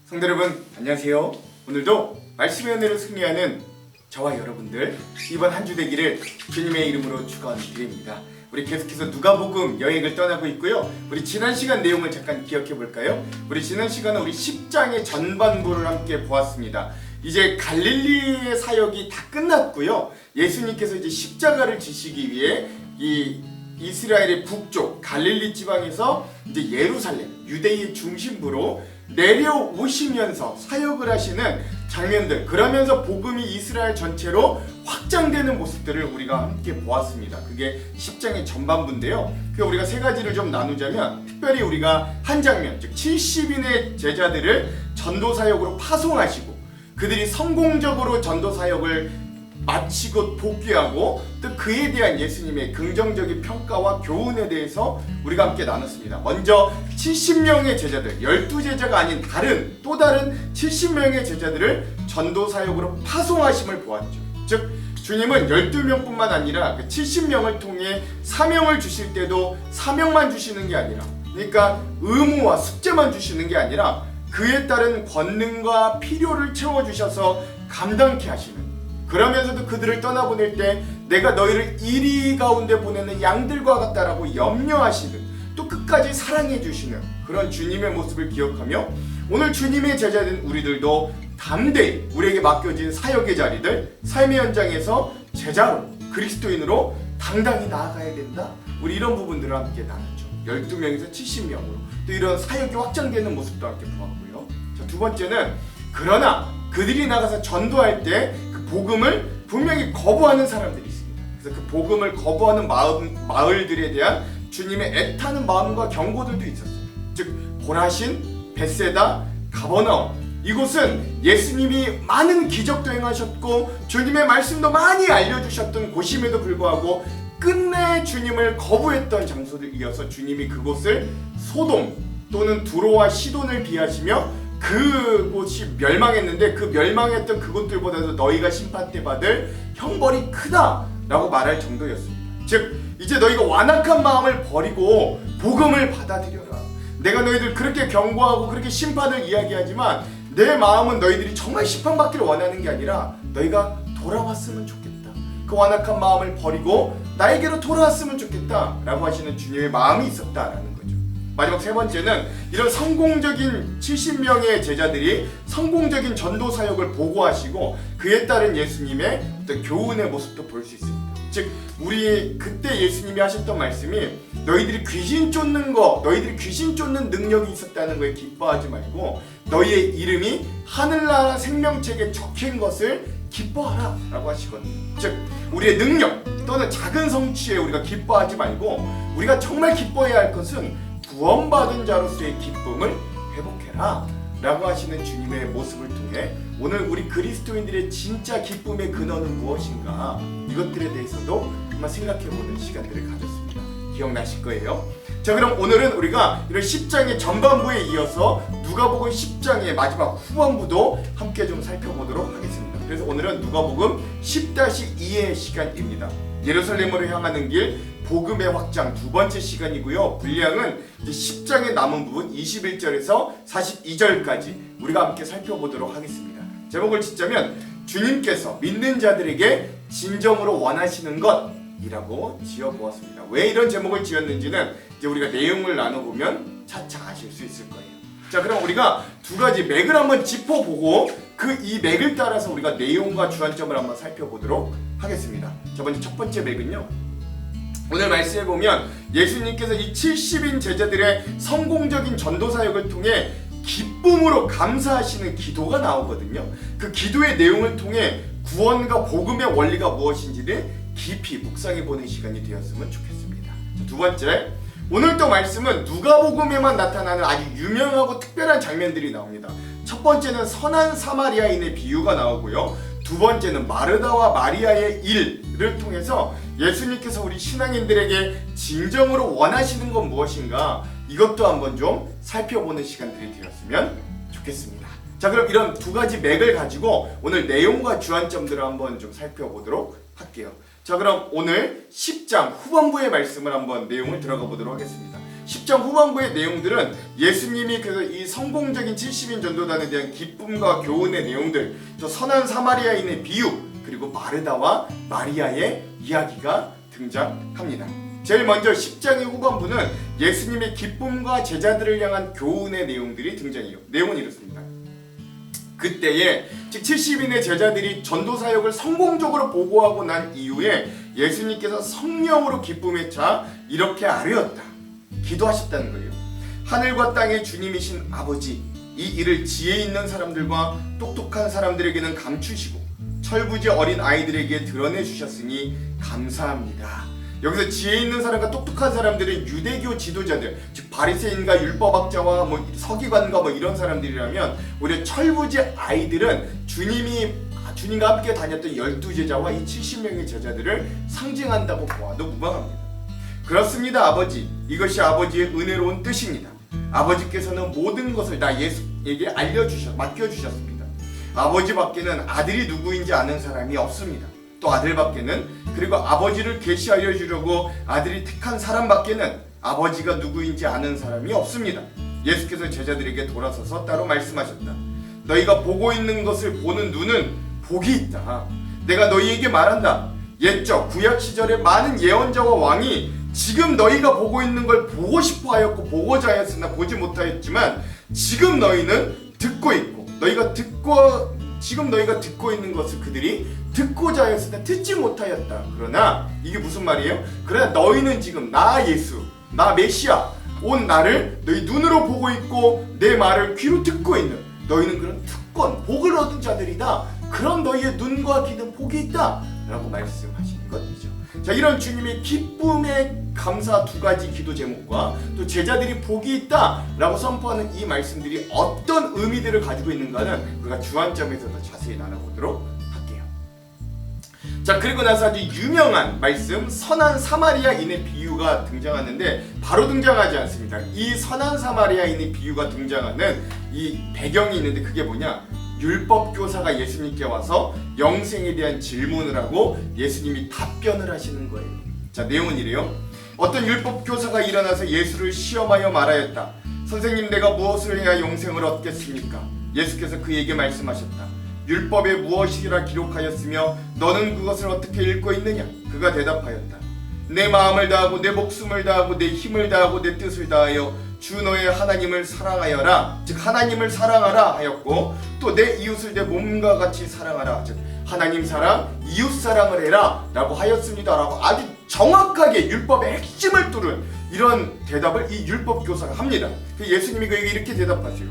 성도 여러분 안녕하세요. 오늘도 말씀의 은혜로 승리하는 저와 여러분들 이번 한 주 되기를 주님의 이름으로 축원드립니다. 우리 계속해서 누가복음 여행을 떠나고 있고요. 우리 지난 시간 내용을 잠깐 기억해 볼까요? 우리 지난 시간은 우리 10장의 전반부를 함께 보았습니다. 이제 갈릴리의 사역이 다 끝났고요. 예수님께서 이제 십자가를 지시기 위해 이 이스라엘의 북쪽 갈릴리 지방에서 이제 예루살렘 유대의 중심부로 내려오시면서 사역을 하시는 장면들, 그러면서 복음이 이스라엘 전체로 확장되는 모습들을 우리가 함께 보았습니다. 그게 10장의 전반부인데요. 그 우리가 세 가지를 좀 나누자면, 특별히 우리가 한 장면, 즉 70인의 제자들을 전도 사역으로 파송하시고 그들이 성공적으로 전도 사역을 마치고 복귀하고 또 그에 대한 예수님의 긍정적인 평가와 교훈에 대해서 우리가 함께 나눴습니다. 먼저 70명의 제자들, 12제자가 아닌 또 다른 70명의 제자들을 전도 사역으로 파송하심을 보았죠. 즉 주님은 12명뿐만 아니라 70명을 통해 사명을 주실 때도 사명만 주시는 게 아니라, 그러니까 의무와 숙제만 주시는 게 아니라 그에 따른 권능과 필요를 채워주셔서 감당케 하시는, 그러면서도 그들을 떠나보낼 때 내가 너희를 이리 가운데 보내는 양들과 같다라고 염려하시는, 또 끝까지 사랑해 주시는 그런 주님의 모습을 기억하며 오늘 주님의 제자된 우리들도 담대히 우리에게 맡겨진 사역의 자리들, 삶의 현장에서 제자로, 그리스도인으로 당당히 나아가야 된다. 우리 이런 부분들을 함께 나눴죠. 12명에서 70명으로 또 이런 사역이 확장되는 모습도 함께 보았고요. 자, 두 번째는 그러나 그들이 나가서 전도할 때 복음을 분명히 거부하는 사람들이 있습니다. 그래서 그 복음을 거부하는 마을들에 대한 주님의 애타는 마음과 경고들도 있었어요. 즉 고라신, 벳세다, 가버나움, 이곳은 예수님이 많은 기적도 행하셨고 주님의 말씀도 많이 알려주셨던 곳임에도 불구하고 끝내 주님을 거부했던 장소들이어서 주님이 그곳을 소돔 또는 두로와 시돈을 비하시며 그곳이 멸망했는데 그 멸망했던 그곳들보다도 너희가 심판 때 받을 형벌이 크다라고 말할 정도였습니다. 즉 이제 너희가 완악한 마음을 버리고 복음을 받아들여라. 내가 너희들 그렇게 경고하고 그렇게 심판을 이야기하지만 내 마음은 너희들이 정말 심판받기를 원하는 게 아니라 너희가 돌아왔으면 좋겠다. 그 완악한 마음을 버리고 나에게로 돌아왔으면 좋겠다라고 하시는 주님의 마음이 있었다라는 거죠. 마지막 세 번째는 이런 성공적인 70명의 제자들이 성공적인 전도 사역을 보고하시고 그에 따른 예수님의 어떤 교훈의 모습도 볼 수 있습니다. 즉 우리 그때 예수님이 하셨던 말씀이 너희들이 귀신 쫓는 능력이 있었다는 거에 기뻐하지 말고 너희의 이름이 하늘나라 생명책에 적힌 것을 기뻐하라 라고 하시거든요. 즉 우리의 능력 또는 작은 성취에 우리가 기뻐하지 말고 우리가 정말 기뻐해야 할 것은 구원받은 자로서의 기쁨을 회복해라 라고 하시는 주님의 모습을 통해 오늘 우리 그리스도인들의 진짜 기쁨의 근원은 무엇인가, 이것들에 대해서도 한번 생각해보는 시간들을 가졌습니다. 기억나실 거예요. 자, 그럼 오늘은 우리가 이런 10장의 전반부에 이어서 누가복음 10장의 마지막 후반부도 함께 좀 살펴보도록 하겠습니다. 그래서 오늘은 누가복음 10-2의 시간입니다. 예루살렘으로 향하는 길 복음의 확장 두 번째 시간이고요. 분량은 이제 10장의 남은 부분 21절에서 42절까지 우리가 함께 살펴보도록 하겠습니다. 제목을 짓자면 주님께서 믿는 자들에게 진정으로 원하시는 것이라고 지어보았습니다. 왜 이런 제목을 지었는지는 이제 우리가 내용을 나눠보면 차차 아실 수 있을 거예요. 자, 그럼 우리가 두 가지 맥을 한번 짚어보고 그 이 맥을 따라서 우리가 내용과 주안점을 한번 살펴보도록 하겠습니다. 자, 먼저 첫 번째 맥은요, 오늘 말씀에 보면 예수님께서 이 70인 제자들의 성공적인 전도 사역을 통해 기쁨으로 감사하시는 기도가 나오거든요. 그 기도의 내용을 통해 구원과 복음의 원리가 무엇인지를 깊이 묵상해보는 시간이 되었으면 좋겠습니다. 자, 두 번째, 오늘 또 말씀은 누가복음에만 나타나는 아주 유명하고 특별한 장면들이 나옵니다. 첫 번째는 선한 사마리아인의 비유가 나오고요. 두 번째는 마르다와 마리아의 일을 통해서 예수님께서 우리 신앙인들에게 진정으로 원하시는 건 무엇인가, 이것도 한번 좀 살펴보는 시간들이 되었으면 좋겠습니다. 자, 그럼 이런 두 가지 맥을 가지고 오늘 내용과 주안점들을 한번 좀 살펴보도록 할게요. 자, 그럼 오늘 10장 후반부의 말씀을 한번 내용을 들어가 보도록 하겠습니다. 10장 후반부의 내용들은 예수님이 그래서 이 성공적인 70인 전도단에 대한 기쁨과 교훈의 내용들, 또 선한 사마리아인의 비유, 그리고 마르다와 마리아의 이야기가 등장합니다. 제일 먼저 10장의 후반부는 예수님의 기쁨과 제자들을 향한 교훈의 내용들이 등장해요. 내용은 이렇습니다. 그때에 즉 70인의 제자들이 전도 사역을 성공적으로 보고하고 난 이후에 예수님께서 성령으로 기쁨에 차 이렇게 아뢰었다. 기도하셨다는 거예요. 하늘과 땅의 주님이신 아버지, 이 일을 지혜 있는 사람들과 똑똑한 사람들에게는 감추시고 철부지 어린 아이들에게 드러내 주셨으니 감사합니다. 여기서 지혜 있는 사람과 똑똑한 사람들은 유대교 지도자들, 즉 바리새인과 율법학자와 서기관과 이런 사람들이라면, 오히려 철부지 아이들은 주님과 함께 다녔던 12제자와 이 70명의 제자들을 상징한다고 보아도 무방합니다. 그렇습니다, 아버지. 이것이 아버지의 은혜로운 뜻입니다. 아버지께서는 모든 것을 다 예수에게 맡겨주셨습니다. 아버지밖에는 아들이 누구인지 아는 사람이 없습니다. 또 아들밖에는, 그리고 아버지를 계시하여 주려고 아들이 택한 사람밖에는 아버지가 누구인지 아는 사람이 없습니다. 예수께서 제자들에게 돌아서서 따로 말씀하셨다. 너희가 보고 있는 것을 보는 눈은 복이 있다. 내가 너희에게 말한다. 옛적 구약 시절에 많은 예언자와 왕이 지금 너희가 보고 있는 걸 보고 싶어 하였고 보고자 하였으나 보지 못하였지만, 지금 너희는 듣고 있고 지금 너희가 듣고 있는 것을 그들이 듣고자 하였으나 듣지 못하였다. 그러나 이게 무슨 말이에요? 그러나 너희는 지금 나 예수, 나 메시아 온 나를 너희 눈으로 보고 있고 내 말을 귀로 듣고 있는 너희는 그런 특권, 복을 얻은 자들이다. 그런 너희의 눈과 귀는 복이 있다 라고 말씀하시는 것이죠. 자, 이런 주님의 기쁨의 감사 두 가지 기도 제목과 또 제자들이 복이 있다 라고 선포하는 이 말씀들이 어떤 의미들을 가지고 있는가는 우리가 주안점에서 더 자세히 나눠보도록 할게요. 자, 그리고 나서 아주 유명한 말씀, 선한 사마리아인의 비유가 등장하는데 바로 등장하지 않습니다. 이 선한 사마리아인의 비유가 등장하는 이 배경이 있는데, 그게 뭐냐? 율법 교사가 예수님께 와서 영생에 대한 질문을 하고 예수님이 답변을 하시는 거예요. 자, 내용은 이래요. 어떤 율법 교사가 일어나서 예수를 시험하여 말하였다. 선생님, 내가 무엇을 해야 영생을 얻겠습니까? 예수께서 그에게 말씀하셨다. 율법에 무엇이라 기록하였으며 너는 그것을 어떻게 읽고 있느냐? 그가 대답하였다. 내 마음을 다하고 내 목숨을 다하고 내 힘을 다하고 내 뜻을 다하여 주 너의 하나님을 사랑하여라. 즉 하나님을 사랑하라 하였고, 또 내 이웃을 내 몸과 같이 사랑하라. 즉 하나님 사랑, 이웃 사랑을 해라 라고 하였습니다 라고 아주 정확하게 율법의 핵심을 뚫은 이런 대답을 이 율법 교사가 합니다. 예수님이 그에게 이렇게 대답하세요.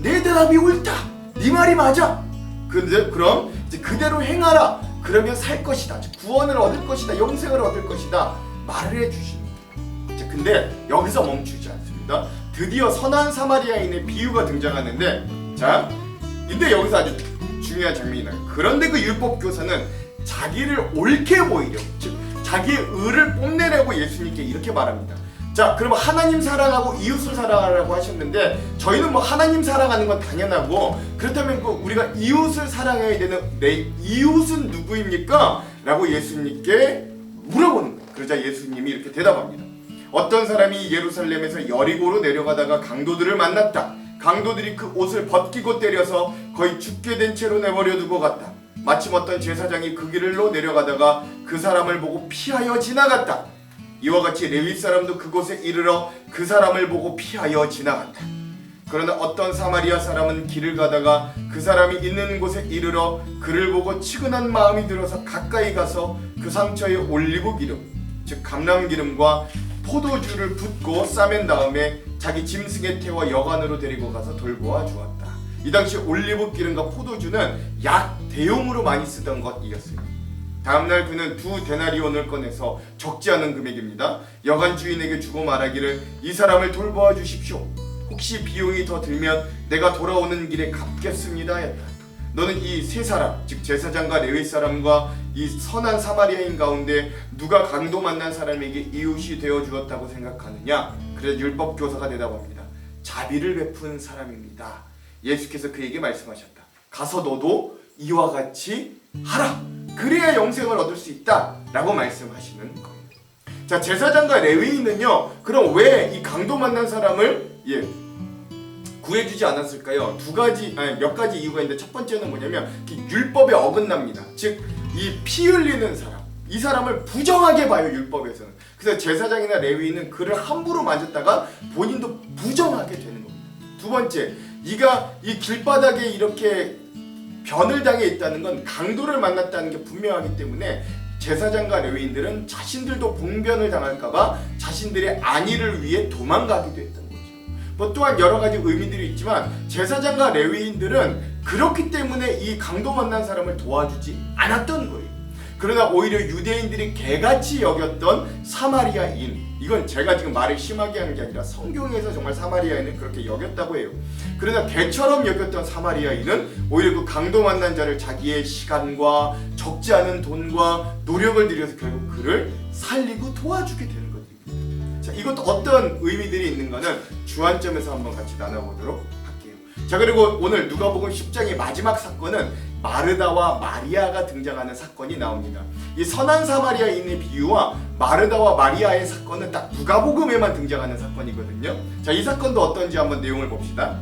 내 대답이 옳다. 네 말이 맞아. 근데 그럼 이제 그대로 행하라. 그러면 살 것이다. 즉 구원을 얻을 것이다. 영생을 얻을 것이다. 말을 해주시는 거예요. 자, 근데 여기서 멈추지 않습니다. 드디어 선한 사마리아인의 비유가 등장하는데, 자, 근데 여기서 아주 중요한 장면이 나요. 그런데 그 율법 교사는 자기를 옳게 보이려, 즉 자기의 의를 뽐내려고 예수님께 이렇게 말합니다. 자, 그럼 하나님 사랑하고 이웃을 사랑하라고 하셨는데, 저희는 하나님 사랑하는 건 당연하고, 그렇다면 우리가 이웃을 사랑해야 되는 내 이웃은 누구입니까? 라고 예수님께 물어보는 거예요. 그러자 예수님이 이렇게 대답합니다. 어떤 사람이 예루살렘에서 여리고로 내려가다가 강도들을 만났다. 강도들이 그 옷을 벗기고 때려서 거의 죽게 된 채로 내버려 두고 갔다. 마침 어떤 제사장이 그 길로 내려가다가 그 사람을 보고 피하여 지나갔다. 이와 같이 레위 사람도 그곳에 이르러 그 사람을 보고 피하여 지나갔다. 그러나 어떤 사마리아 사람은 길을 가다가 그 사람이 있는 곳에 이르러 그를 보고 치근한 마음이 들어서 가까이 가서 그 상처에 올리브 기름, 즉 감람기름과 포도주를 붓고 싸맨 다음에 자기 짐승에 태워 여관으로 데리고 가서 돌보아 주었다. 이 당시 올리브 기름과 포도주는 약 대용으로 많이 쓰던 것이었어요. 다음날 그는 2데나리온을 꺼내서 적지 않은 금액입니다. 여관 주인에게 주고 말하기를 이 사람을 돌보아 주십시오. 혹시 비용이 더 들면 내가 돌아오는 길에 갚겠습니다 했다. 너는 이 세 사람, 즉 제사장과 레위 사람과 이 선한 사마리아인 가운데 누가 강도 만난 사람에게 이웃이 되어 주었다고 생각하느냐? 그래서 율법 교사가 대답합니다. 자비를 베푼 사람입니다. 예수께서 그에게 말씀하셨다. 가서 너도 이와 같이 하라. 그래야 영생을 얻을 수 있다 라고 말씀하시는 거예요. 자, 제사장과 레위인은요, 그럼 왜 이 강도 만난 사람을 구해주지 않았을까요? 몇 가지 이유가 있는데, 첫 번째는 뭐냐면 율법에 어긋납니다. 즉 이 피 흘리는 사람, 이 사람을 부정하게 봐요, 율법에서는. 그래서 제사장이나 레위인은 그를 함부로 만졌다가 본인도 부정하게 되는 겁니다. 두 번째, 네가 이 길바닥에 이렇게 변을 당해 있다는 건 강도를 만났다는 게 분명하기 때문에 제사장과 레위인들은 자신들도 봉변을 당할까봐 자신들의 안위를 위해 도망가기도 했던 거죠. 뭐 또한 여러 가지 의미들이 있지만 제사장과 레위인들은 그렇기 때문에 이 강도 만난 사람을 도와주지 않았던 거예요. 그러나 오히려 유대인들이 개같이 여겼던 사마리아인, 이건 제가 지금 말을 심하게 하는 게 아니라 성경에서 정말 사마리아인을 그렇게 여겼다고 해요. 그러나 개처럼 여겼던 사마리아인은 오히려 그 강도 만난 자를 자기의 시간과 적지 않은 돈과 노력을 들여서 결국 그를 살리고 도와주게 되는 거죠. 자, 이것도 어떤 의미들이 있는가는 주안점에서 한번 같이 나눠보도록 할게요. 자, 그리고 오늘 누가복음 10장의 마지막 사건은 마르다와 마리아가 등장하는 사건이 나옵니다. 이 선한 사마리아인의 비유와 마르다와 마리아의 사건은 딱 누가복음에만 등장하는 사건이거든요. 자, 이 사건도 어떤지 한번 내용을 봅시다.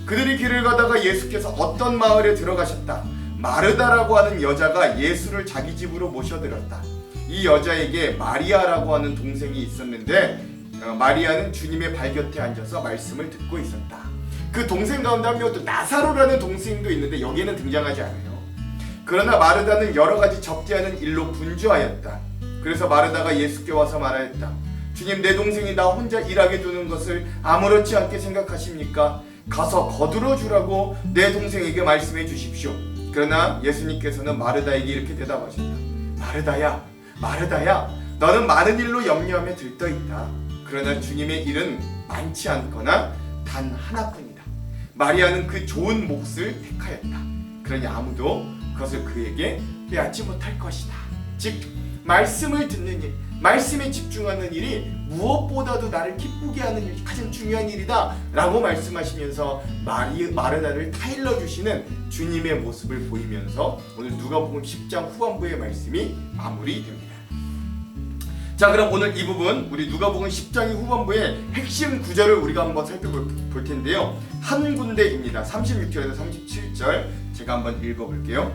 그들이 길을 가다가 예수께서 어떤 마을에 들어가셨다. 마르다라고 하는 여자가 예수를 자기 집으로 모셔들었다. 이 여자에게 마리아라고 하는 동생이 있었는데 마리아는 주님의 발 곁에 앉아서 말씀을 듣고 있었다. 그 동생 가운데 한 명 또 나사로라는 동생도 있는데 여기에는 등장하지 않아요. 그러나 마르다는 여러 가지 적지 않은 일로 분주하였다. 그래서 마르다가 예수께 와서 말하였다. 주님, 내 동생이 나 혼자 일하게 두는 것을 아무렇지 않게 생각하십니까? 가서 거두러 주라고 내 동생에게 말씀해 주십시오. 그러나 예수님께서는 마르다에게 이렇게 대답하셨다. 마르다야, 마르다야, 너는 많은 일로 염려하며 들떠있다. 그러나 주님의 일은 많지 않거나 단 하나뿐이다. 마리아는 그 좋은 몫을 택하였다. 그러니 아무도 그것을 그에게 빼앗지 못할 것이다. 즉, 말씀을 듣는 일, 말씀에 집중하는 일이 무엇보다도 나를 기쁘게 하는 일, 가장 중요한 일이다 라고 말씀하시면서 마르다를 타일러 주시는 주님의 모습을 보이면서 오늘 누가복음 10장 후반부의 말씀이 마무리됩니다. 자, 그럼 오늘 이 부분 우리 누가복음 10장의 후반부의 핵심 구절을 우리가 한번 살펴볼 텐데요. 한 군데입니다. 36절에서 37절 제가 한번 읽어볼게요.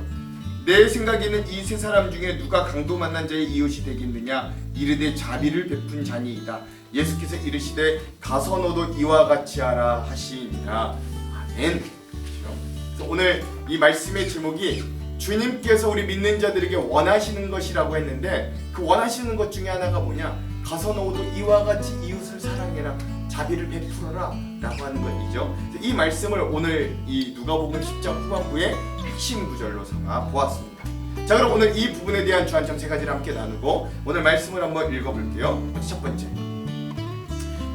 내 생각에는 이 세 사람 중에 누가 강도 만난 자의 이웃이 되겠느냐? 이르되 자비를 베푼 자니이다. 예수께서 이르시되 가서 너도 이와 같이 하라 하시니라. 아멘. 그래서 오늘 이 말씀의 제목이 주님께서 우리 믿는 자들에게 원하시는 것이라고 했는데 그 원하시는 것 중에 하나가 뭐냐? 가서 너도 이와 같이 이웃을 사랑해라, 자비를 베풀어라 라고 하는 것이죠. 이 말씀을 오늘 이 누가복음 10장 후반부의 핵심 구절로 삼아 보았습니다. 자, 그럼 오늘 이 부분에 대한 주안점 세 가지를 함께 나누고 오늘 말씀을 한번 읽어볼게요. 첫 번째,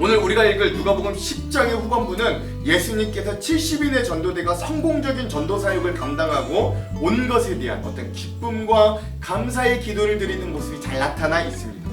오늘 우리가 읽을 누가복음 10장의 후반부는 예수님께서 70인의 전도대가 성공적인 전도 사역을 감당하고 온 것에 대한 어떤 기쁨과 감사의 기도를 드리는 모습이 잘 나타나 있습니다.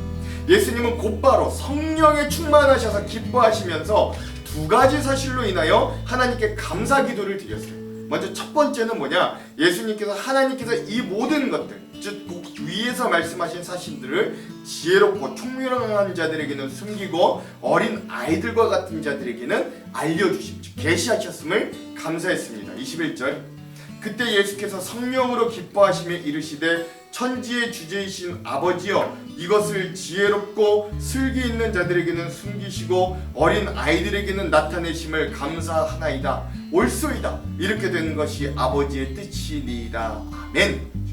예수님은 곧바로 성령에 충만하셔서 기뻐하시면서 두 가지 사실로 인하여 하나님께 감사 기도를 드렸어요. 먼저 첫 번째는 뭐냐? 예수님께서 하나님께서 이 모든 것들, 즉 위에서 말씀하신 사실들을 지혜롭고 총명한 자들에게는 숨기고 어린 아이들과 같은 자들에게는 알려주심, 즉 계시하셨음을 감사했습니다. 21절, 그때 예수께서 성령으로 기뻐하시며 이르시되 천지의 주제이신 아버지여, 이것을 지혜롭고 슬기 있는 자들에게는 숨기시고 어린 아이들에게는 나타내심을 감사하나이다. 옳소이다. 이렇게 되는 것이 아버지의 뜻이니이다. 아멘.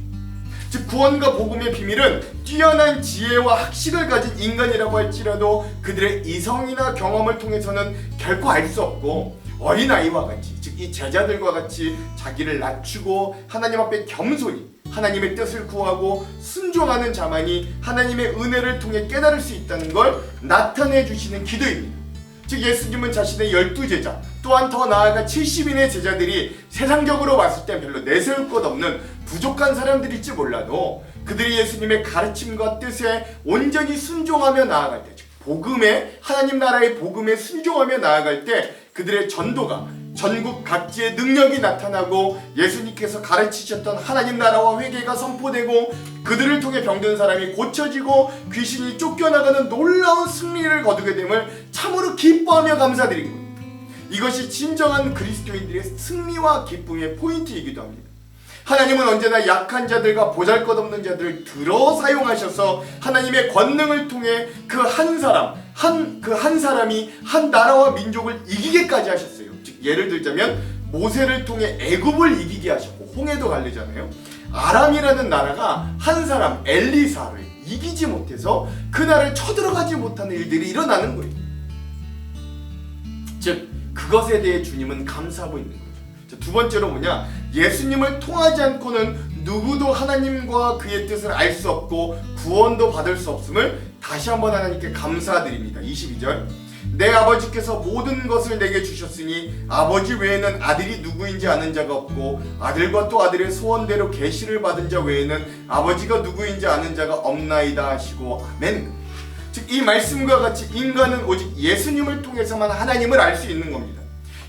즉 구원과 복음의 비밀은 뛰어난 지혜와 학식을 가진 인간이라고 할지라도 그들의 이성이나 경험을 통해서는 결코 알 수 없고, 어린아이와 같이, 즉 이 제자들과 같이 자기를 낮추고 하나님 앞에 겸손히 하나님의 뜻을 구하고 순종하는 자만이 하나님의 은혜를 통해 깨달을 수 있다는 걸 나타내 주시는 기도입니다. 즉 예수님은 자신의 12제자 또한 더 나아가 70인의 제자들이 세상적으로 봤을 때 별로 내세울 것 없는 부족한 사람들일지 몰라도 그들이 예수님의 가르침과 뜻에 온전히 순종하며 나아갈 때, 즉 복음에, 하나님 나라의 복음에 순종하며 나아갈 때 그들의 전도가 전국 각지의 능력이 나타나고 예수님께서 가르치셨던 하나님 나라와 회개가 선포되고 그들을 통해 병든 사람이 고쳐지고 귀신이 쫓겨나가는 놀라운 승리를 거두게 됨을 참으로 기뻐하며 감사드린 겁니다. 이것이 진정한 그리스도인들의 승리와 기쁨의 포인트이기도 합니다. 하나님은 언제나 약한 자들과 보잘것없는 자들을 들어 사용하셔서 하나님의 권능을 통해 그 한 사람이 한 나라와 민족을 이기게까지 하셨어요. 즉 예를 들자면 모세를 통해 애굽을 이기게 하셨고 홍해도 갈리잖아요. 아람이라는 나라가 한 사람 엘리사를 이기지 못해서 그 나라를 쳐들어가지 못하는 일들이 일어나는 거예요. 즉 그것에 대해 주님은 감사하고 있는 거예요. 두 번째로 뭐냐? 예수님을 통하지 않고는 누구도 하나님과 그의 뜻을 알 수 없고 구원도 받을 수 없음을 다시 한번 하나님께 감사드립니다. 22절 내 아버지께서 모든 것을 내게 주셨으니 아버지 외에는 아들이 누구인지 아는 자가 없고 아들과 또 아들의 소원대로 계시를 받은 자 외에는 아버지가 누구인지 아는 자가 없나이다 하시고 아멘. 즉 이 말씀과 같이 인간은 오직 예수님을 통해서만 하나님을 알 수 있는 겁니다.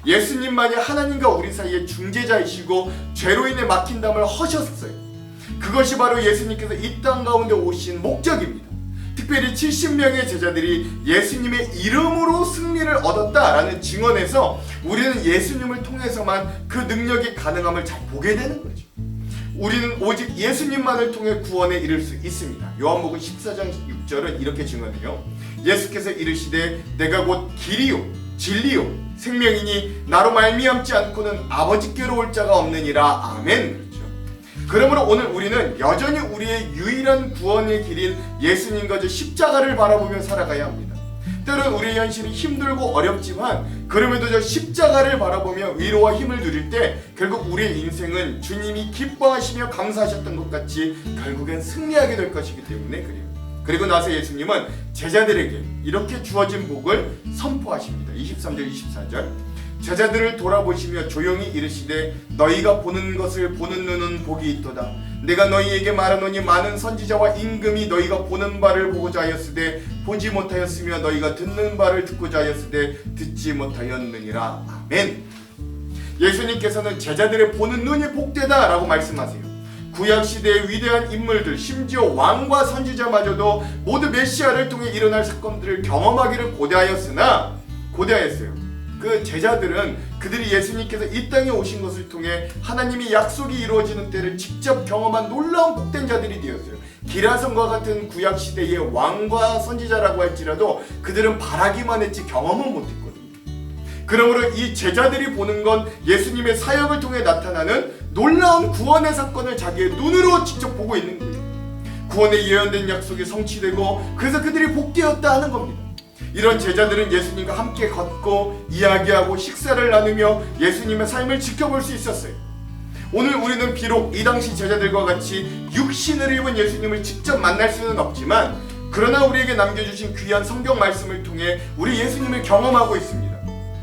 예수님만이 하나님과 우리 사이의 중재자이시고 죄로 인해 막힌 담을 허셨어요. 그것이 바로 예수님께서 이 땅 가운데 오신 목적입니다. 특별히 70명의 제자들이 예수님의 이름으로 승리를 얻었다라는 증언에서 우리는 예수님을 통해서만 그 능력이 가능함을 잘 보게 되는 거죠. 우리는 오직 예수님만을 통해 구원에 이를 수 있습니다. 요한복음 14장 6절은 이렇게 증언해요. 예수께서 이르시되 내가 곧 길이요 진리요 생명이니 나로 말미암지 않고는 아버지께로 올 자가 없느니라. 아멘. 그렇죠. 그러므로 오늘 우리는 여전히 우리의 유일한 구원의 길인 예수님과 저 십자가를 바라보며 살아가야 합니다. 때론 우리의 현실이 힘들고 어렵지만 그럼에도 저 십자가를 바라보며 위로와 힘을 누릴 때 결국 우리의 인생은 주님이 기뻐하시며 감사하셨던 것 같이 결국엔 승리하게 될 것이기 때문에 그래요. 그리고 나서 예수님은 제자들에게 이렇게 주어진 복을 선포하십니다. 23절 24절 제자들을 돌아보시며 조용히 이르시되 너희가 보는 것을 보는 눈은 복이 있도다. 내가 너희에게 말하노니 많은 선지자와 임금이 너희가 보는 바를 보고자 하였으되 보지 못하였으며 너희가 듣는 바를 듣고자 하였으되 듣지 못하였느니라. 아멘. 예수님께서는 제자들의 보는 눈이 복되다 라고 말씀하세요. 구약시대의 위대한 인물들 심지어 왕과 선지자마저도 모두 메시아를 통해 일어날 사건들을 경험하기를 고대하였어요. 그 제자들은 그들이 예수님께서 이 땅에 오신 것을 통해 하나님의 약속이 이루어지는 때를 직접 경험한 놀라운 복된 자들이 되었어요. 기라성과 같은 구약시대의 왕과 선지자라고 할지라도 그들은 바라기만 했지 경험은 못했거든요. 그러므로 이 제자들이 보는 건 예수님의 사역을 통해 나타나는 놀라운 구원의 사건을 자기의 눈으로 직접 보고 있는 거예요. 구원의 예언된 약속이 성취되고 그래서 그들이 복되었다 하는 겁니다. 이런 제자들은 예수님과 함께 걷고 이야기하고 식사를 나누며 예수님의 삶을 지켜볼 수 있었어요. 오늘 우리는 비록 이 당시 제자들과 같이 육신을 입은 예수님을 직접 만날 수는 없지만 그러나 우리에게 남겨주신 귀한 성경 말씀을 통해 우리 예수님을 경험하고 있습니다.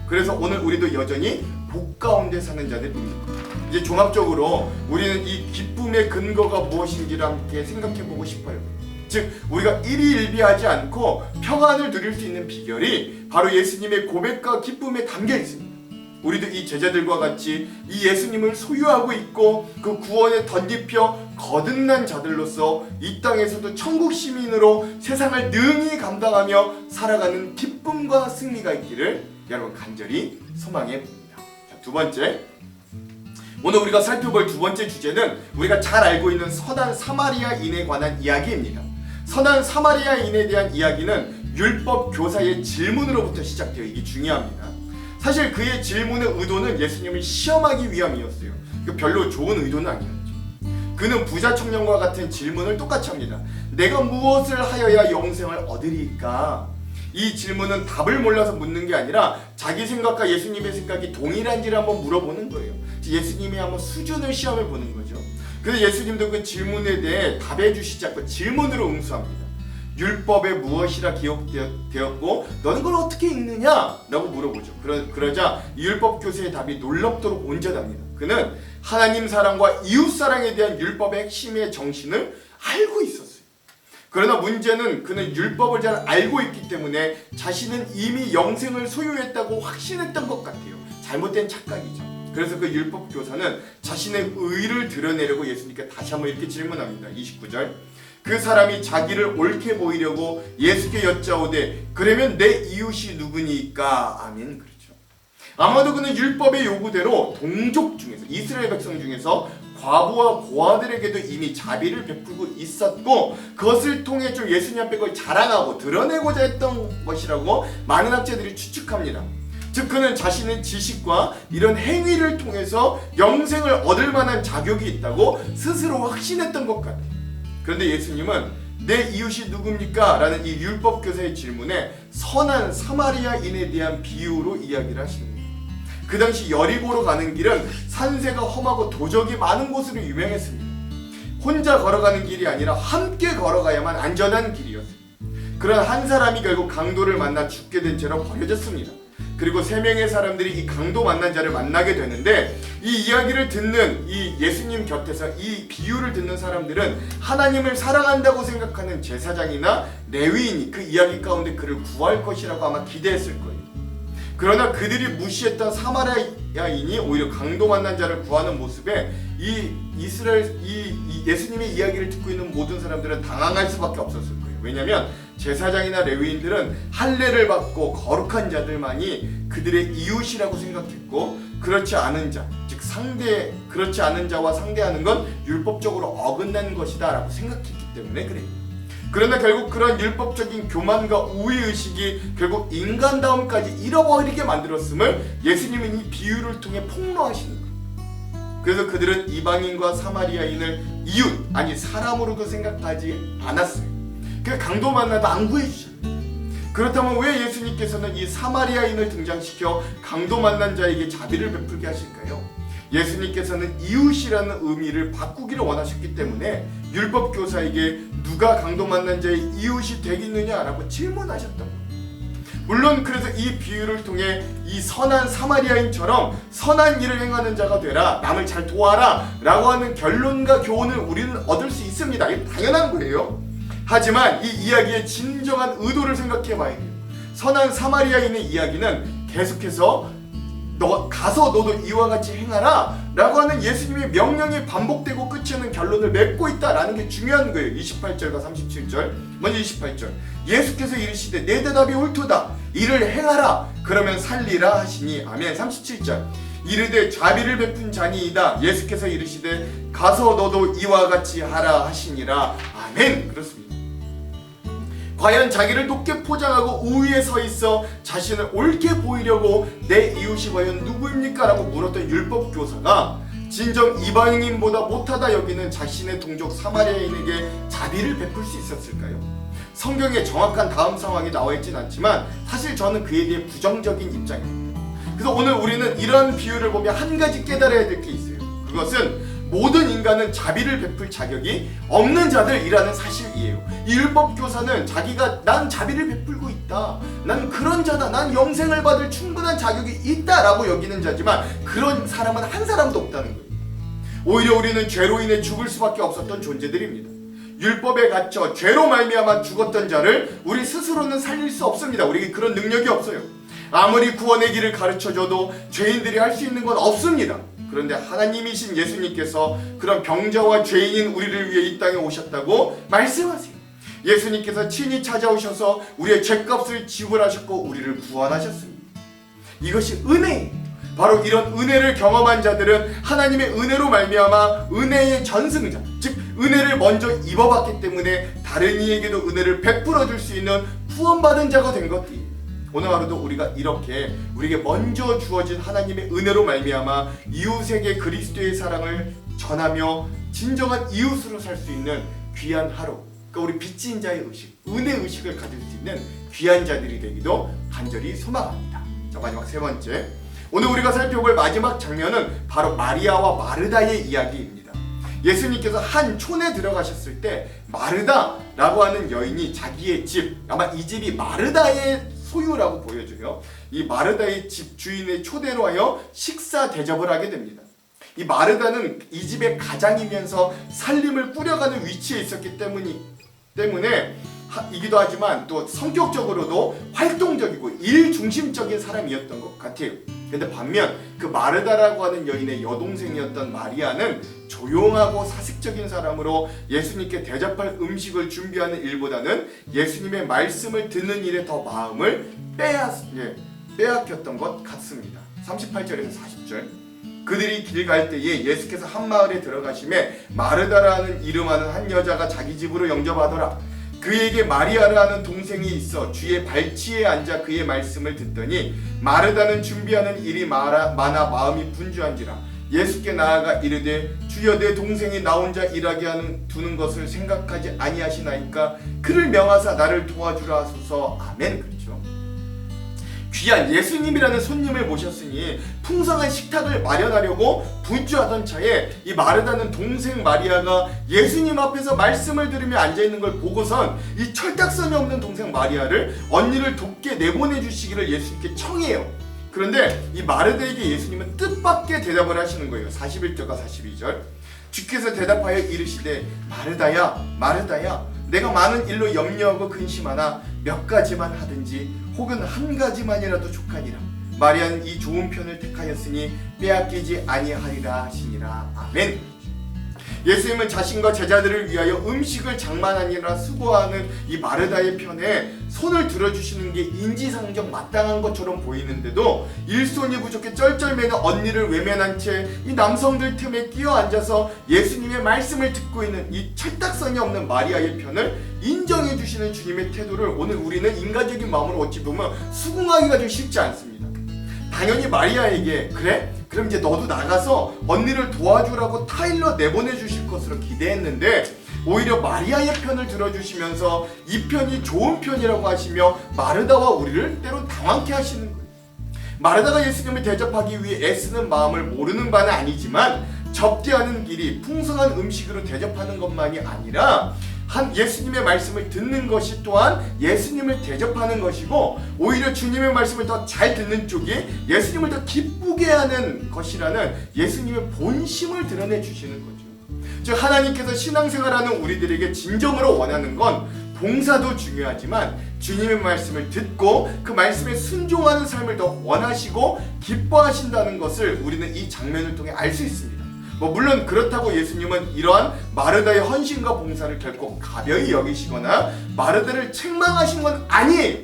그래서 오늘 우리도 여전히 복 가운데 사는 자들입니다. 이제 종합적으로 우리는 이 기쁨의 근거가 무엇인지를 함께 생각해보고 싶어요. 즉 우리가 일희일비하지 않고 평안을 누릴 수 있는 비결이 바로 예수님의 고백과 기쁨에 담겨 있습니다. 우리도 이 제자들과 같이 이 예수님을 소유하고 있고 그 구원에 덧입혀 거듭난 자들로서 이 땅에서도 천국 시민으로 세상을 능히 감당하며 살아가는 기쁨과 승리가 있기를 여러분 간절히 소망해 봅니다. 자, 두 번째, 오늘 우리가 살펴볼 두 번째 주제는 우리가 잘 알고 있는 선한 사마리아인에 관한 이야기입니다. 선한 사마리아인에 대한 이야기는 율법 교사의 질문으로부터 시작돼요. 이게 중요합니다. 사실 그의 질문의 의도는 예수님을 시험하기 위함이었어요. 별로 좋은 의도는 아니었죠. 그는 부자 청년과 같은 질문을 똑같이 합니다. 내가 무엇을 하여야 영생을 얻으리까? 이 질문은 답을 몰라서 묻는 게 아니라 자기 생각과 예수님의 생각이 동일한지를 한번 물어보는 거예요. 예수님의 한번 수준을 시험해 보는 거죠. 그래서 예수님도 그 질문에 대해 답해 주시지 않고 질문으로 응수합니다. 율법에 무엇이라 기록되었고 너는 그걸 어떻게 읽느냐? 라고 물어보죠. 그러자 율법 교사의 답이 놀랍도록 온전합니다. 그는 하나님 사랑과 이웃 사랑에 대한 율법의 핵심의 정신을 알고 있었어요. 그러나 문제는 그는 율법을 잘 알고 있기 때문에 자신은 이미 영생을 소유했다고 확신했던 것 같아요. 잘못된 착각이죠. 그래서 그 율법 교사는 자신의 의를 드러내려고 예수님께 다시 한번 이렇게 질문합니다. 29절. 그 사람이 자기를 옳게 보이려고 예수께 여짜오되 그러면 내 이웃이 누구니까? 아멘. 그렇죠. 아마도 그는 율법의 요구대로 동족 중에서, 이스라엘 백성 중에서 과부와 고아들에게도 이미 자비를 베풀고 있었고, 그것을 통해 좀 예수님 앞에 그걸 자랑하고 드러내고자 했던 것이라고 많은 학자들이 추측합니다. 즉 그는 자신의 지식과 이런 행위를 통해서 영생을 얻을 만한 자격이 있다고 스스로 확신했던 것 같아요. 그런데 예수님은 내 이웃이 누굽니까? 라는 이 율법 교사의 질문에 선한 사마리아인에 대한 비유로 이야기를 하십니다. 그 당시 여리고로 가는 길은 산세가 험하고 도적이 많은 곳으로 유명했습니다. 혼자 걸어가는 길이 아니라 함께 걸어가야만 안전한 길이었습니다. 그런 한 사람이 결국 강도를 만나 죽게 된 채로 버려졌습니다. 그리고 3명의 사람들이 이 강도 만난 자를 만나게 되는데, 이 이야기를 듣는 이 예수님 곁에서 이 비유를 듣는 사람들은 하나님을 사랑한다고 생각하는 제사장이나 레위인이 그 이야기 가운데 그를 구할 것이라고 아마 기대했을 거예요. 그러나 그들이 무시했던 사마리아인이 오히려 강도 만난 자를 구하는 모습에 이 예수님의 이야기를 듣고 있는 모든 사람들은 당황할 수밖에 없었을 거예요. 왜냐하면 제사장이나 레위인들은 할례를 받고 거룩한 자들만이 그들의 이웃이라고 생각했고, 그렇지 않은 자, 즉 그렇지 않은 자와 상대하는 건 율법적으로 어긋난 것이다 라고 생각했기 때문에 그래요. 그러나 결국 그런 율법적인 교만과 우위의식이 결국 인간다움까지 잃어버리게 만들었음을 예수님은 이 비유를 통해 폭로하시는 거예요. 그래서 그들은 이방인과 사마리아인을 이웃, 아니 사람으로도 생각하지 않았어요. 그 강도 만나도 안 구해주잖아요. 그렇다면 왜 예수님께서는 이 사마리아인을 등장시켜 강도 만난 자에게 자비를 베풀게 하실까요? 예수님께서는 이웃이라는 의미를 바꾸기를 원하셨기 때문에 율법 교사에게 누가 강도 만난 자의 이웃이 되겠느냐라고 질문하셨던 거예요. 물론 그래서 이 비유를 통해 이 선한 사마리아인처럼 선한 일을 행하는 자가 되라, 남을 잘 도와라 라고 하는 결론과 교훈을 우리는 얻을 수 있습니다. 이게 당연한 거예요. 하지만 이 이야기의 진정한 의도를 생각해 봐야 돼요. 선한 사마리아인의 이야기는 계속해서 가서 너도 이와 같이 행하라 라고 하는 예수님의 명령이 반복되고 끝이 없는 결론을 맺고 있다라는 게 중요한 거예요. 28절과 37절. 먼저 28절. 예수께서 이르시되 내 대답이 옳도다. 이를 행하라. 그러면 살리라 하시니. 아멘. 37절. 이르되 자비를 베푼 자니이다. 예수께서 이르시되 가서 너도 이와 같이 하라 하시니라. 아멘. 그렇습니다. 과연 자기를 높게 포장하고 우위에 서 있어 자신을 옳게 보이려고 내 이웃이 과연 누구입니까? 라고 물었던 율법 교사가 진정 이방인보다 못하다 여기는 자신의 동족 사마리아인에게 자비를 베풀 수 있었을까요? 성경에 정확한 다음 상황이 나와 있진 않지만 사실 저는 그에 대해 부정적인 입장입니다. 그래서 오늘 우리는 이런 비유를 보면 한 가지 깨달아야 될 게 있어요. 그것은 모든 인간은 자비를 베풀 자격이 없는 자들이라는 사실이에요. 이 율법 교사는 자기가 난 자비를 베풀고 있다, 난 그런 자다, 난 영생을 받을 충분한 자격이 있다라고 여기는 자지만 그런 사람은 한 사람도 없다는 거예요. 오히려 우리는 죄로 인해 죽을 수밖에 없었던 존재들입니다. 율법에 갇혀 죄로 말미암아 죽었던 자를 우리 스스로는 살릴 수 없습니다. 우리에게 그런 능력이 없어요. 아무리 구원의 길을 가르쳐줘도 죄인들이 할 수 있는 건 없습니다. 그런데 하나님이신 예수님께서 그런 병자와 죄인인 우리를 위해 이 땅에 오셨다고 말씀하세요. 예수님께서 친히 찾아오셔서 우리의 죄값을 지불하셨고 우리를 구원하셨습니다. 이것이 은혜예요. 바로 이런 은혜를 경험한 자들은 하나님의 은혜로 말미암아 은혜의 전승자, 즉 은혜를 먼저 입어봤기 때문에 다른 이에게도 은혜를 베풀어 줄 수 있는 구원받은 자가 된 것이에요. 오늘 하루도 우리가 이렇게 우리에게 먼저 주어진 하나님의 은혜로 말미암아 이웃에게 그리스도의 사랑을 전하며 진정한 이웃으로 살 수 있는 귀한 하루, 그러니까 우리 빚진 자의 의식, 은혜 의식을 가질 수 있는 귀한 자들이 되기도 간절히 소망합니다. 자, 마지막 세 번째, 오늘 우리가 살펴볼 마지막 장면은 바로 마리아와 마르다의 이야기입니다. 예수님께서 한 촌에 들어가셨을 때 마르다라고 하는 여인이 자기의 집, 아마 이 집이 마르다의 소유라고 보여줘요. 이 마르다의 집 주인의 초대로 하여 식사 대접을 하게 됩니다. 이 마르다는 이 집의 가장이면서 살림을 꾸려가는 위치에 있었기 때문에 이기도 하지만 또 성격적으로도 활동적이고 일 중심적인 사람이었던 것 같아요. 근데 반면 그 마르다라고 하는 여인의 여동생이었던 마리아는 조용하고 사색적인 사람으로 예수님께 대접할 음식을 준비하는 일보다는 예수님의 말씀을 듣는 일에 더 마음을 빼앗겼던 것 같습니다. 38절에서 40절. 그들이 길 갈 때에 예수께서 한 마을에 들어가심에 마르다라는 이름하는 한 여자가 자기 집으로 영접하더라. 그에게 마리아라는 동생이 있어 주의 발치에 앉아 그의 말씀을 듣더니 마르다는 준비하는 일이 많아 마음이 분주한지라 예수께 나아가 이르되 주여 내 동생이 나 혼자 일하게 두는 것을 생각하지 아니하시나이까 그를 명하사 나를 도와주라 하소서. 아멘. 그렇죠. 귀한 예수님이라는 손님을 모셨으니 풍성한 식탁을 마련하려고 분주하던 차에 이 마르다는 동생 마리아가 예수님 앞에서 말씀을 들으며 앉아있는 걸 보고선 이 철딱선이 없는 동생 마리아를 언니를 돕게 내보내주시기를 예수님께 청해요. 그런데 이 마르다에게 예수님은 뜻밖의 대답을 하시는 거예요. 41절과 42절. 주께서 대답하여 이르시되 마르다야 마르다야 내가 많은 일로 염려하고 근심하나 몇 가지만 하든지 혹은 한 가지만이라도 족하니라. 마리아는 이 좋은 편을 택하였으니 빼앗기지 아니하리라 하시니라. 아멘. 예수님은 자신과 제자들을 위하여 음식을 장만하니라 수고하는 이 마르다의 편에 손을 들어주시는 게 인지상정 마땅한 것처럼 보이는데도 일손이 부족해 쩔쩔매는 언니를 외면한 채 이 남성들 틈에 끼어 앉아서 예수님의 말씀을 듣고 있는 이 철딱선이 없는 마리아의 편을 인정해 주시는 주님의 태도를 오늘 우리는 인간적인 마음으로 어찌 보면 수긍하기가 좀 쉽지 않습니다. 당연히 마리아에게 그래? 그럼 이제 너도 나가서 언니를 도와주라고 타일러 내보내 주실 것으로 기대했는데 오히려 마리아의 편을 들어주시면서 이 편이 좋은 편이라고 하시며 마르다와 우리를 때론 당황케 하시는 거예요. 마르다가 예수님을 대접하기 위해 애쓰는 마음을 모르는 바는 아니지만 접대하는 길이 풍성한 음식으로 대접하는 것만이 아니라 예수님의 말씀을 듣는 것이 또한 예수님을 대접하는 것이고 오히려 주님의 말씀을 더 잘 듣는 쪽이 예수님을 더 기쁘게 하는 것이라는 예수님의 본심을 드러내 주시는 거죠. 즉 하나님께서 신앙생활하는 우리들에게 진정으로 원하는 건 봉사도 중요하지만 주님의 말씀을 듣고 그 말씀에 순종하는 삶을 더 원하시고 기뻐하신다는 것을 우리는 이 장면을 통해 알 수 있습니다. 물론 그렇다고 예수님은 이러한 마르다의 헌신과 봉사를 결코 가벼이 여기시거나 마르다를 책망하신 건 아니에요.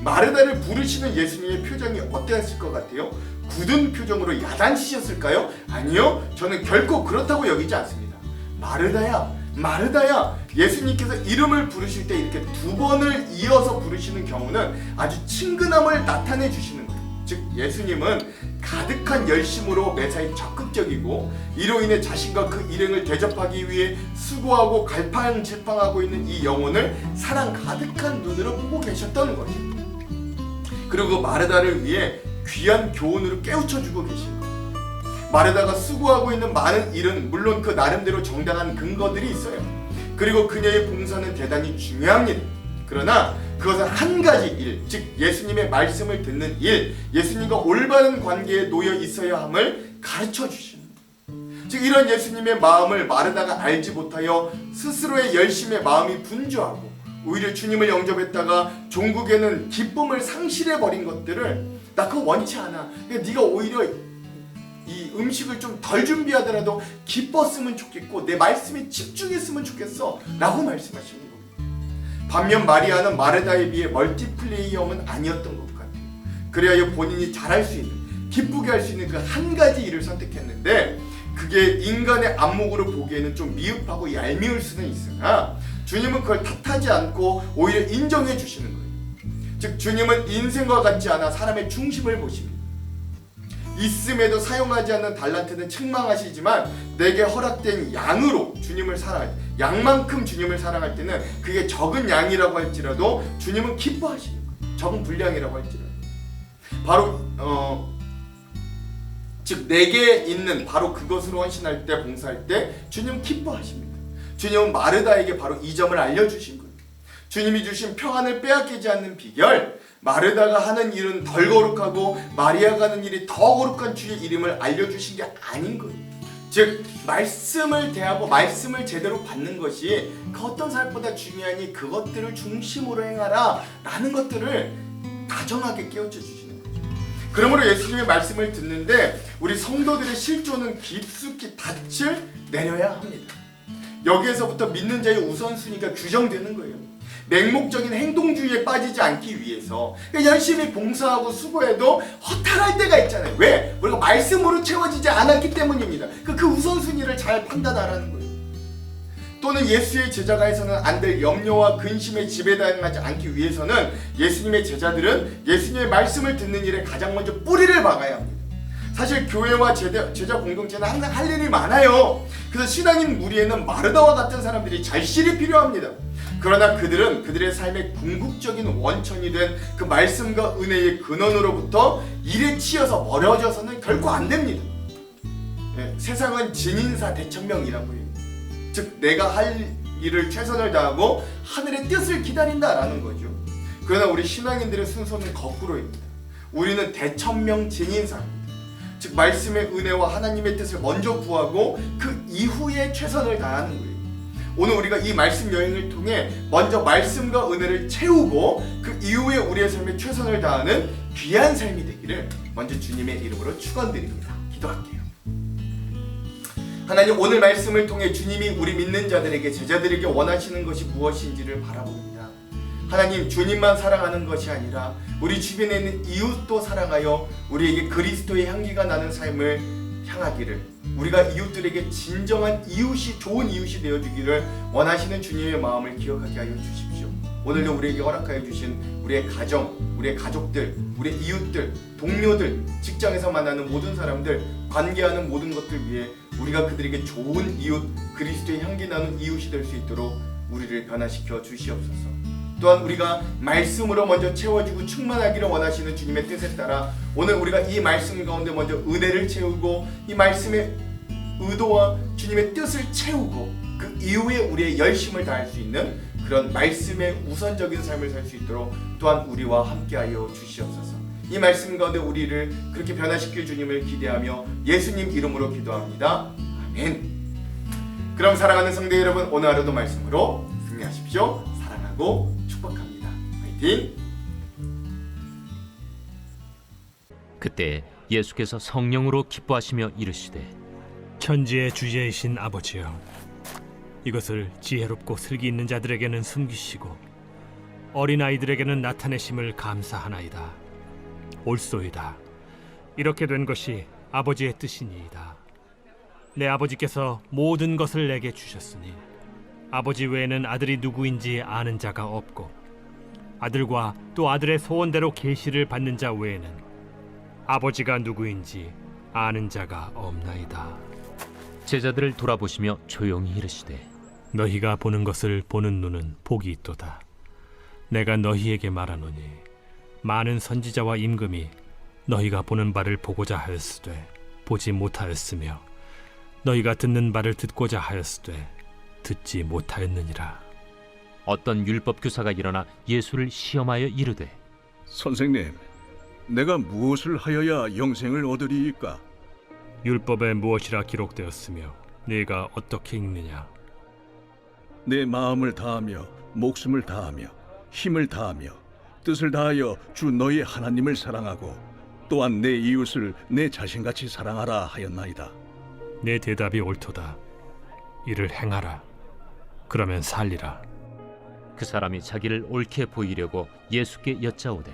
마르다를 부르시는 예수님의 표정이 어땠을 것 같아요? 굳은 표정으로 야단치셨을까요? 아니요, 저는 결코 그렇다고 여기지 않습니다. 마르다야 마르다야, 예수님께서 이름을 부르실 때 이렇게 두 번을 이어서 부르시는 경우는 아주 친근함을 나타내 주시는 거예요. 즉 예수님은 가득한 열심으로 매사에 적극적이고 이로 인해 자신과 그 일행을 대접하기 위해 수고하고 갈팡질팡하고 있는 이 영혼을 사랑 가득한 눈으로 보고 계셨던 거죠. 그리고 마르다를 위해 귀한 교훈으로 깨우쳐주고 계신 거예요. 마르다가 수고하고 있는 많은 일은 물론 그 나름대로 정당한 근거들이 있어요. 그리고 그녀의 봉사는 대단히 중요합니다. 그러나 그것은 한 가지 일, 즉 예수님의 말씀을 듣는 일, 예수님과 올바른 관계에 놓여 있어야 함을 가르쳐 주시는 거예요. 즉 이런 예수님의 마음을 마르다가 알지 못하여 스스로의 열심에 마음이 분주하고 오히려 주님을 영접했다가 종국에는 기쁨을 상실해버린 것들을 나 그거 원치 않아. 그러니까 네가 오히려 이 음식을 좀 덜 준비하더라도 기뻤으면 좋겠고 내 말씀에 집중했으면 좋겠어 라고 말씀하시는 거예요. 반면 마리아는 마르다에 비해 멀티플레이어는 아니었던 것 같아요. 그래야 본인이 잘할 수 있는, 기쁘게 할 수 있는 그 한 가지 일을 선택했는데 그게 인간의 안목으로 보기에는 좀 미흡하고 얄미울 수는 있으나 주님은 그걸 탓하지 않고 오히려 인정해 주시는 거예요. 즉 주님은 인생과 같지 않아 사람의 중심을 보십니다. 있음에도 사용하지 않는 달란트는 책망하시지만 내게 허락된 양으로 주님을 사랑할 때, 양만큼 주님을 사랑할 때는 그게 적은 양이라고 할지라도 주님은 기뻐하시는 거예요. 적은 분량이라고 할지라도 바로 즉 내게 있는 바로 그것으로 헌신할 때, 봉사할 때 주님은 기뻐하십니다. 주님은 마르다에게 바로 이 점을 알려주신 거예요. 주님이 주신 평안을 빼앗기지 않는 비결, 마르다가 하는 일은 덜 거룩하고 마리아가 하는 일이 더 거룩한 주의 이름을 알려주신 게 아닌 거예요. 즉 말씀을 대하고 말씀을 제대로 받는 것이 그 어떤 사람보다 중요하니 그것들을 중심으로 행하라 라는 것들을 다정하게 깨우쳐 주시는 거죠. 그러므로 예수님의 말씀을 듣는데 우리 성도들의 실존은 깊숙이 닻을 내려야 합니다. 여기에서부터 믿는 자의 우선순위가 규정되는 거예요. 맹목적인 행동주의에 빠지지 않기 위해서 열심히 봉사하고 수고해도 허탈할 때가 있잖아요. 왜? 우리가 말씀으로 채워지지 않았기 때문입니다. 그 우선순위를 잘 판단하라는 거예요. 또는 예수의 제자가 해서는 안 될 염려와 근심에 지배당하지 않기 위해서는 예수님의 제자들은 예수님의 말씀을 듣는 일에 가장 먼저 뿌리를 박아야 합니다. 사실 교회와 제자 공동체는 항상 할 일이 많아요. 그래서 신앙인 무리에는 마르다와 같은 사람들이 잘실이 필요합니다. 그러나 그들은 그들의 삶의 궁극적인 원천이 된 그 말씀과 은혜의 근원으로부터 일에 치여서 멀어져서는 결코 안 됩니다. 세상은 진인사 대천명이라고 해요. 즉 내가 할 일을 최선을 다하고 하늘의 뜻을 기다린다라는 거죠. 그러나 우리 신앙인들의 순서는 거꾸로입니다. 우리는 대천명 진인사입니다. 즉 말씀의 은혜와 하나님의 뜻을 먼저 구하고 그 이후에 최선을 다하는 거예요. 오늘 우리가 이 말씀 여행을 통해 먼저 말씀과 은혜를 채우고 그 이후에 우리의 삶에 최선을 다하는 귀한 삶이 되기를 먼저 주님의 이름으로 축원드립니다. 기도할게요. 하나님, 오늘 말씀을 통해 주님이 우리 믿는 자들에게, 제자들에게 원하시는 것이 무엇인지를 바라봅니다. 하나님, 주님만 사랑하는 것이 아니라 우리 주변에 있는 이웃도 사랑하여 우리에게 그리스도의 향기가 나는 삶을 향하기를, 우리가 이웃들에게 진정한 이웃이, 좋은 이웃이 되어주기를 원하시는 주님의 마음을 기억하게 하여 주십시오. 오늘도 우리에게 허락하여 주신 우리의 가정, 우리의 가족들, 우리의 이웃들, 동료들, 직장에서 만나는 모든 사람들, 관계하는 모든 것들 위해 우리가 그들에게 좋은 이웃, 그리스도의 향기 나는 이웃이 될 수 있도록 우리를 변화시켜 주시옵소서. 또한 우리가 말씀으로 먼저 채워주고 충만하기를 원하시는 주님의 뜻에 따라 오늘 우리가 이 말씀 가운데 먼저 은혜를 채우고 이 말씀의 의도와 주님의 뜻을 채우고 그 이후에 우리의 열심을 다할 수 있는 그런 말씀의 우선적인 삶을 살 수 있도록 또한 우리와 함께하여 주시옵소서. 이 말씀 가운데 우리를 그렇게 변화시킬 주님을 기대하며 예수님 이름으로 기도합니다. 아멘. 그럼 사랑하는 성도 여러분, 오늘 하루도 말씀으로 승리하십시오. 사랑하고 축복합니다. 화이팅! 그때 예수께서 성령으로 기뻐하시며 이르시되, 천지의 주제이신 아버지여, 이것을 지혜롭고 슬기 있는 자들에게는 숨기시고 어린아이들에게는 나타내심을 감사하나이다. 옳소이다. 이렇게 된 것이 아버지의 뜻이니이다. 내 아버지께서 모든 것을 내게 주셨으니 아버지 외에는 아들이 누구인지 아는 자가 없고 아들과 또 아들의 소원대로 계시를 받는 자 외에는 아버지가 누구인지 아는 자가 없나이다. 제자들을 돌아보시며 조용히 이르시되, 너희가 보는 것을 보는 눈은 복이 있도다. 내가 너희에게 말하노니 많은 선지자와 임금이 너희가 보는 바를 보고자 하였으되 보지 못하였으며 너희가 듣는 바를 듣고자 하였으되 듣지 못하였느니라. 어떤 율법 교사가 일어나 예수를 시험하여 이르되, 선생님, 내가 무엇을 하여야 영생을 얻으리이까? 율법에 무엇이라 기록되었으며 네가 어떻게 읽느냐? 내 마음을 다하며 목숨을 다하며 힘을 다하며 뜻을 다하여 주 너희 하나님을 사랑하고 또한 내 이웃을 내 자신같이 사랑하라 하였나이다. 내 대답이 옳도다. 이를 행하라. 그러면 살리라. 그 사람이 자기를 옳게 보이려고 예수께 여짜오되,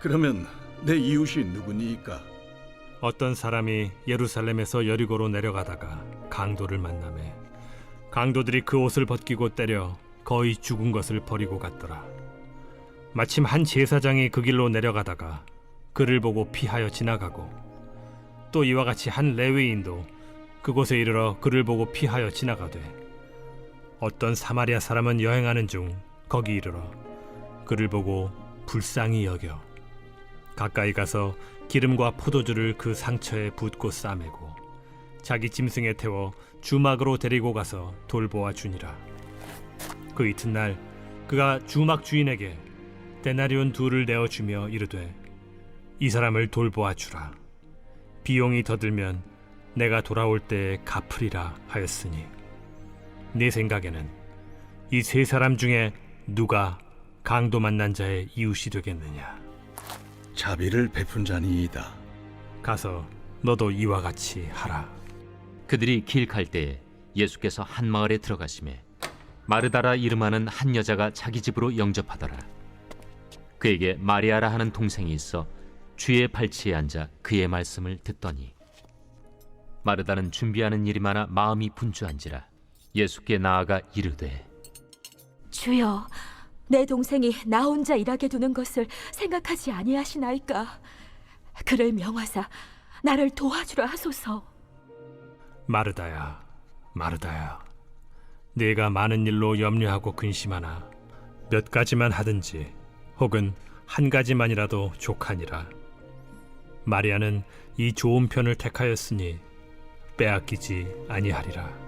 그러면 내 이웃이 누구니이까? 어떤 사람이 예루살렘에서 여리고로 내려가다가 강도를 만나매 강도들이 그 옷을 벗기고 때려 거의 죽은 것을 버리고 갔더라. 마침 한 제사장이 그 길로 내려가다가 그를 보고 피하여 지나가고 또 이와 같이 한 레위인도 그곳에 이르러 그를 보고 피하여 지나가되 어떤 사마리아 사람은 여행하는 중 거기 이르러 그를 보고 불쌍히 여겨 가까이 가서 기름과 포도주를 그 상처에 붓고 싸매고 자기 짐승에 태워 주막으로 데리고 가서 돌보아 주니라. 그 이튿날 그가 주막 주인에게 데나리온 2를 내어주며 이르되, 이 사람을 돌보아 주라. 비용이 더 들면 내가 돌아올 때에 갚으리라 하였으니 네 생각에는 이 세 사람 중에 누가 강도 만난 자의 이웃이 되겠느냐? 자비를 베푼 자니이다. 가서 너도 이와 같이 하라. 그들이 길 갈 때에 예수께서 한 마을에 들어가시매 마르다라 이름하는 한 여자가 자기 집으로 영접하더라. 그에게 마리아라 하는 동생이 있어 주의 발치에 앉아 그의 말씀을 듣더니 마르다는 준비하는 일이 많아 마음이 분주한지라 예수께 나아가 이르되 주여, 내 동생이 나 혼자 일하게 두는 것을 생각하지 아니하시나이까? 그를 명하사 나를 도와주라 하소서. 마르다야, 마르다야, 네가 많은 일로 염려하고 근심하나 몇 가지만 하든지 혹은 한 가지만이라도 족하니라. 마리아는 이 좋은 편을 택하였으니 빼앗기지 아니하리라.